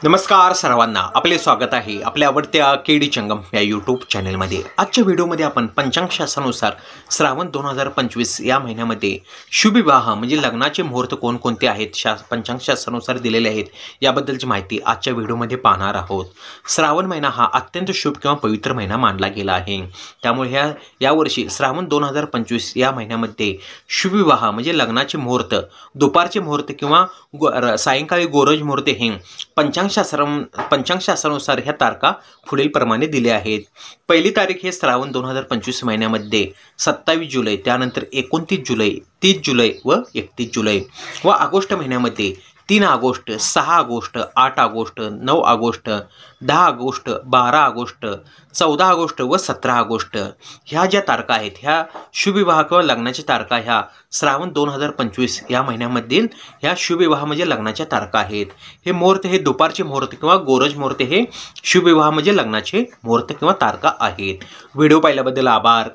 नमस्कार सर्वांना, आपले स्वागत आहे आपल्या आवडत्या केडी चंगम या यूट्यूब चॅनलमध्ये। आजच्या व्हिडिओमध्ये आपण पंचांग शास्त्रानुसार श्रावण 2025 या महिन्यामध्ये शुभ विवाह म्हणजे लग्नाचे मुहूर्त कोणकोणते आहेत पंचांग शास्त्रानुसार दिलेले आहेत याबद्दलची माहिती आजच्या व्हिडिओमध्ये पाहणार आहोत। श्रावण महिना हा अत्यंत शुभ किंवा पवित्र महिना मानला गेला आहे, त्यामुळे यावर्षी श्रावण 2025 या महिन्यामध्ये शुभ विवाह म्हणजे लग्नाचे मुहूर्त दुपारचे मुहूर्त किंवा सायंकाळी गोरज मुहूर्त हे पंचांग शास्त्रानुसार ह्या तारखा पुढील प्रमाणे दिल्या आहेत। पहिली तारीख हे श्रावण 2025 महिन्यामध्ये 27 जुलै, त्यानंतर 29 जुलै, 30 जुलै व 31 जुलै व ऑगस्ट महिन्यामध्ये 3 August, 6 August, 8 August, 9 August, 10 August, 12 August, 14 August व 17 ऑगस्ट ह्या ज्या तारखा आहेत ह्या शुभ विवाह किंवा लग्नाच्या तारखा ह्या श्रावण 2025 या महिन्यामधील ह्या शुभ विवाह म्हणजे लग्नाच्या तारखा आहेत। हे मुहूर्त हे दुपारचे मुहूर्त किंवा गोरज मुहूर्त हे शुभ विवाह म्हणजे लग्नाचे मुहूर्त किंवा तारखा आहेत। व्हिडिओ पाहिल्याबद्दल आभार।